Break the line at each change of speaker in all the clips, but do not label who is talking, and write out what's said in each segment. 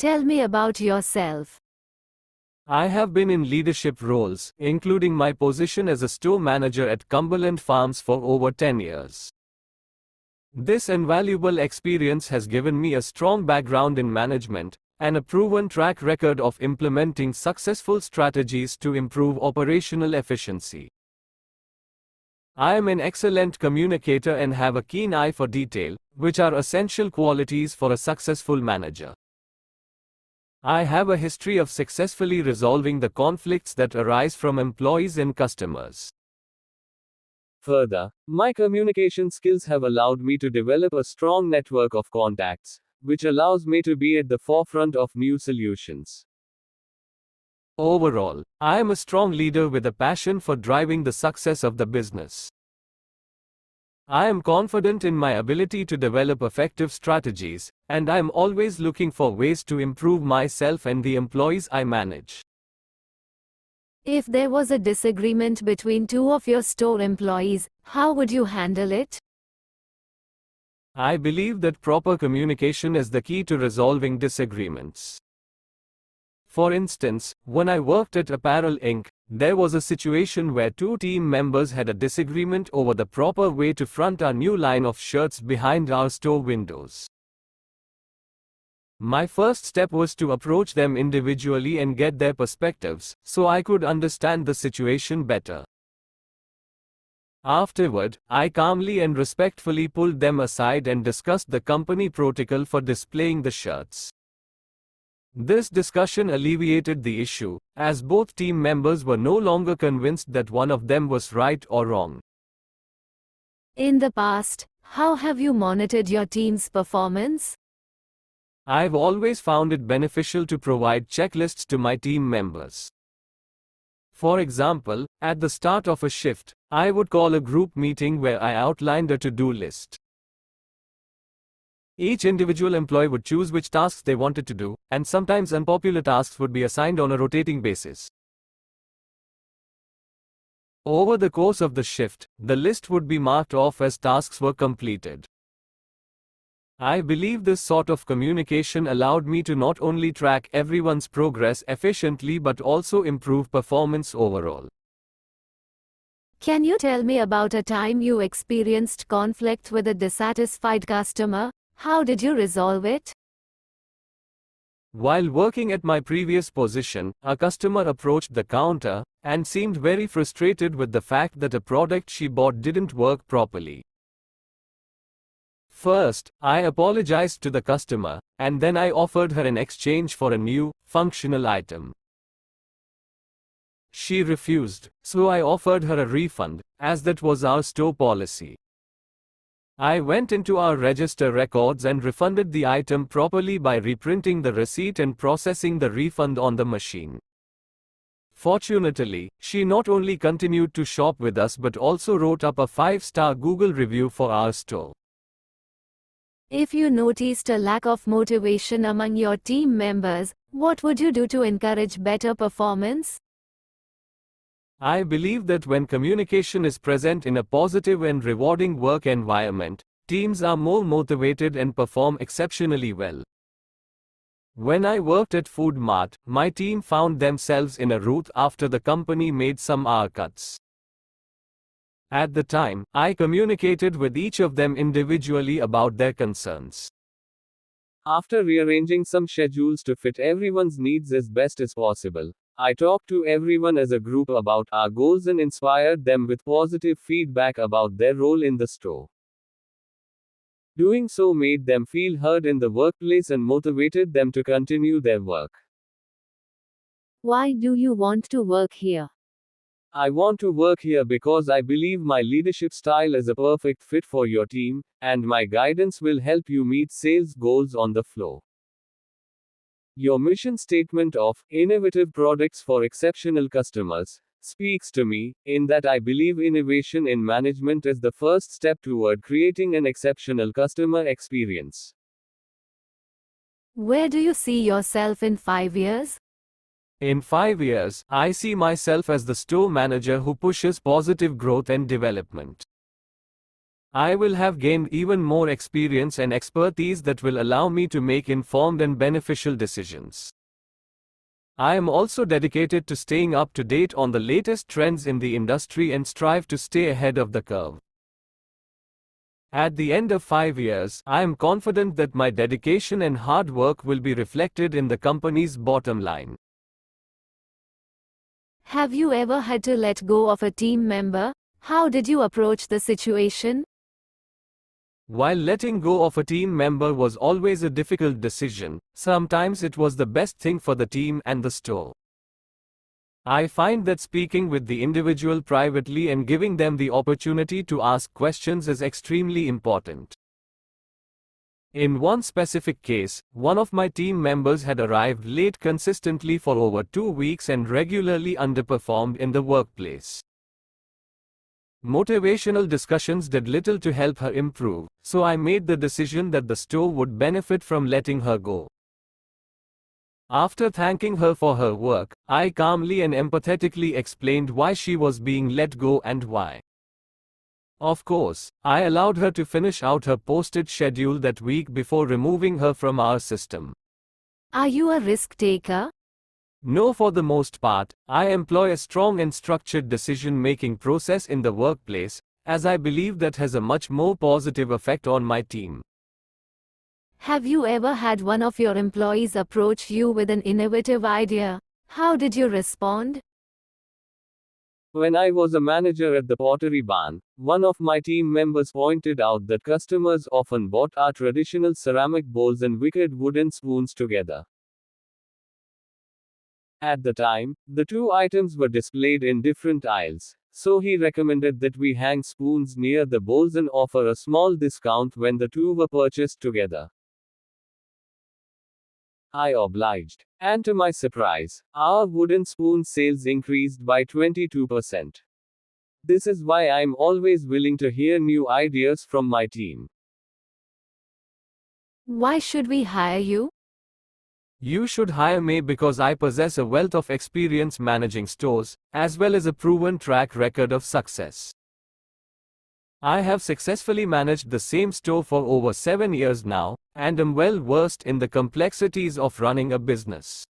Tell me about yourself.
I have been in leadership roles, including my position as a store manager at Cumberland Farms for over 10 years. This invaluable experience has given me a strong background in management and a proven track record of implementing successful strategies to improve operational efficiency. I am an excellent communicator and have a keen eye for detail, which are essential qualities for a successful manager. I have a history of successfully resolving the conflicts that arise from employees and customers. Further, my communication skills have allowed me to develop a strong network of contacts, which allows me to be at the forefront of new solutions. Overall, I am a strong leader with a passion for driving the success of the business. I am confident in my ability to develop effective strategies, and I am always looking for ways to improve myself and the employees I manage.
If there was a disagreement between two of your store employees, how would you handle it?
I believe that proper communication is the key to resolving disagreements. For instance, when I worked at Apparel Inc., there was a situation where two team members had a disagreement over the proper way to front our new line of shirts behind our store windows. My first step was to approach them individually and get their perspectives, so I could understand the situation better. Afterward, I calmly and respectfully pulled them aside and discussed the company protocol for displaying the shirts. This discussion alleviated the issue, as both team members were no longer convinced that one of them was right or wrong.
In the past, how have you monitored your team's performance?
I've always found it beneficial to provide checklists to my team members. For example, at the start of a shift, I would call a group meeting where I outlined a to-do list. Each individual employee would choose which tasks they wanted to do, and sometimes unpopular tasks would be assigned on a rotating basis. Over the course of the shift, the list would be marked off as tasks were completed. I believe this sort of communication allowed me to not only track everyone's progress efficiently but also improve performance overall.
Can you tell me about a time you experienced conflict with a dissatisfied customer? How did you resolve it?
While working at my previous position, a customer approached the counter and seemed very frustrated with the fact that a product she bought didn't work properly. First, I apologized to the customer, and then I offered her an exchange for a new, functional item. She refused, so I offered her a refund, as that was our store policy. I went into our register records and refunded the item properly by reprinting the receipt and processing the refund on the machine. Fortunately, she not only continued to shop with us but also wrote up a 5-star Google review for our store.
If you noticed a lack of motivation among your team members, what would you do to encourage better performance?
I believe that when communication is present in a positive and rewarding work environment, teams are more motivated and perform exceptionally well. When I worked at Food Mart, my team found themselves in a rut after the company made some hour cuts. At the time, I communicated with each of them individually about their concerns. After rearranging some schedules to fit everyone's needs as best as possible, I talked to everyone as a group about our goals and inspired them with positive feedback about their role in the store. Doing so made them feel heard in the workplace and motivated them to continue their work.
Why do you want to work here?
I want to work here because I believe my leadership style is a perfect fit for your team, and my guidance will help you meet sales goals on the floor. Your mission statement of innovative products for exceptional customers speaks to me, in that I believe innovation in management is the first step toward creating an exceptional customer experience.
Where do you see yourself in 5 years?
In 5 years, I see myself as the store manager who pushes positive growth and development. I will have gained even more experience and expertise that will allow me to make informed and beneficial decisions. I am also dedicated to staying up to date on the latest trends in the industry and strive to stay ahead of the curve. At the end of 5 years, I am confident that my dedication and hard work will be reflected in the company's bottom line.
Have you ever had to let go of a team member? How did you approach the situation?
While letting go of a team member was always a difficult decision, sometimes it was the best thing for the team and the store. I find that speaking with the individual privately and giving them the opportunity to ask questions is extremely important. In one specific case, one of my team members had arrived late consistently for over 2 weeks and regularly underperformed in the workplace. Motivational discussions did little to help her improve, so I made the decision that the store would benefit from letting her go. After thanking her for her work, I calmly and empathetically explained why she was being let go and why. Of course, I allowed her to finish out her posted schedule that week before removing her from our system.
Are you a risk taker?
No, for the most part, I employ a strong and structured decision-making process in the workplace, as I believe that has a much more positive effect on my team.
Have you ever had one of your employees approach you with an innovative idea? How did you respond?
When I was a manager at the Pottery Barn, one of my team members pointed out that customers often bought our traditional ceramic bowls and wicked wooden spoons together. At the time, the two items were displayed in different aisles, so he recommended that we hang spoons near the bowls and offer a small discount when the two were purchased together. I obliged, and to my surprise, our wooden spoon sales increased by 22%. This is why I'm always willing to hear new ideas from my team.
Why should we hire you?
You should hire me because I possess a wealth of experience managing stores, as well as a proven track record of success. I have successfully managed the same store for over 7 years now, and am well versed in the complexities of running a business.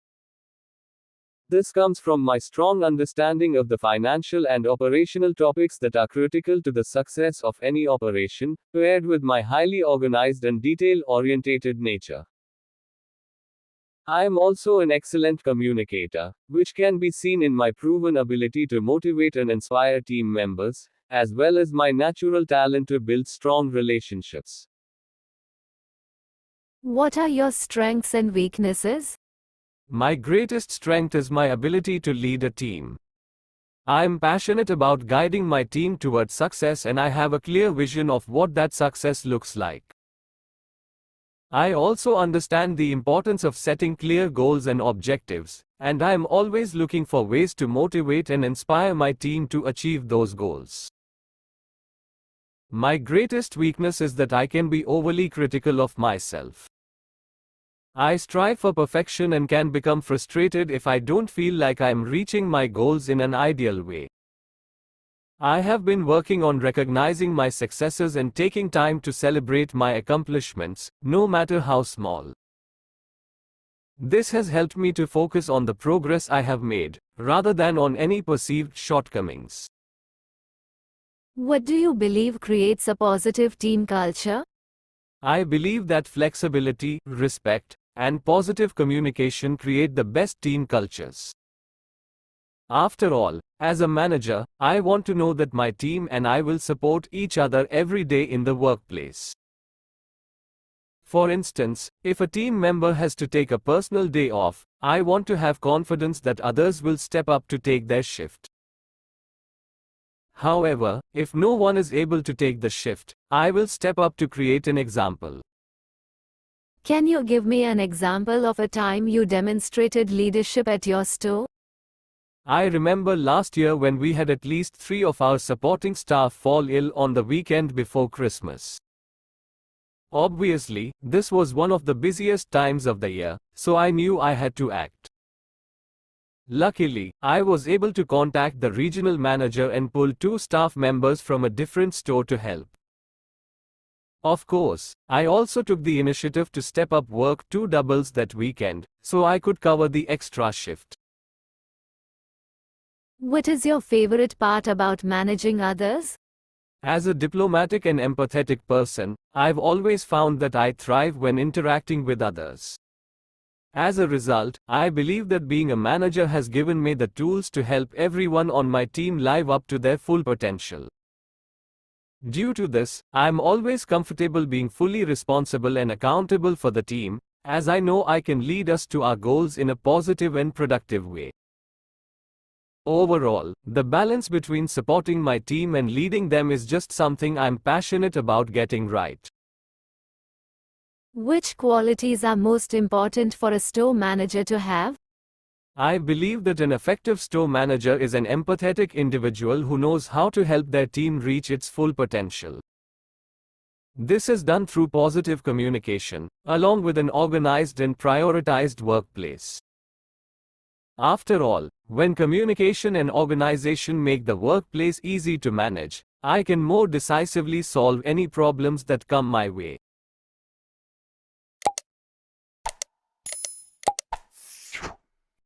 This comes from my strong understanding of the financial and operational topics that are critical to the success of any operation, paired with my highly organized and detail-oriented nature. I am also an excellent communicator, which can be seen in my proven ability to motivate and inspire team members, as well as my natural talent to build strong relationships.
What are your strengths and weaknesses?
My greatest strength is my ability to lead a team. I am passionate about guiding my team towards success, and I have a clear vision of what that success looks like. I also understand the importance of setting clear goals and objectives, and I am always looking for ways to motivate and inspire my team to achieve those goals. My greatest weakness is that I can be overly critical of myself. I strive for perfection and can become frustrated if I don't feel like I am reaching my goals in an ideal way. I have been working on recognizing my successes and taking time to celebrate my accomplishments, no matter how small. This has helped me to focus on the progress I have made, rather than on any perceived shortcomings.
What do you believe creates a positive team culture?
I believe that flexibility, respect, and positive communication create the best team cultures. After all, as a manager, I want to know that my team and I will support each other every day in the workplace. For instance, if a team member has to take a personal day off, I want to have confidence that others will step up to take their shift. However, if no one is able to take the shift, I will step up to create an example.
Can you give me an example of a time you demonstrated leadership at your store?
I remember last year when we had at least 3 of our supporting staff fall ill on the weekend before Christmas. Obviously, this was one of the busiest times of the year, so I knew I had to act. Luckily, I was able to contact the regional manager and pull 2 staff members from a different store to help. Of course, I also took the initiative to step up work 2 doubles that weekend, so I could cover the extra shift.
What is your favorite part about managing others?
As a diplomatic and empathetic person, I've always found that I thrive when interacting with others. As a result, I believe that being a manager has given me the tools to help everyone on my team live up to their full potential. Due to this, I'm always comfortable being fully responsible and accountable for the team, as I know I can lead us to our goals in a positive and productive way. Overall, the balance between supporting my team and leading them is just something I'm passionate about getting right.
Which qualities are most important for a store manager to have?
I believe that an effective store manager is an empathetic individual who knows how to help their team reach its full potential. This is done through positive communication, along with an organized and prioritized workplace. After all, when communication and organization make the workplace easy to manage, I can more decisively solve any problems that come my way.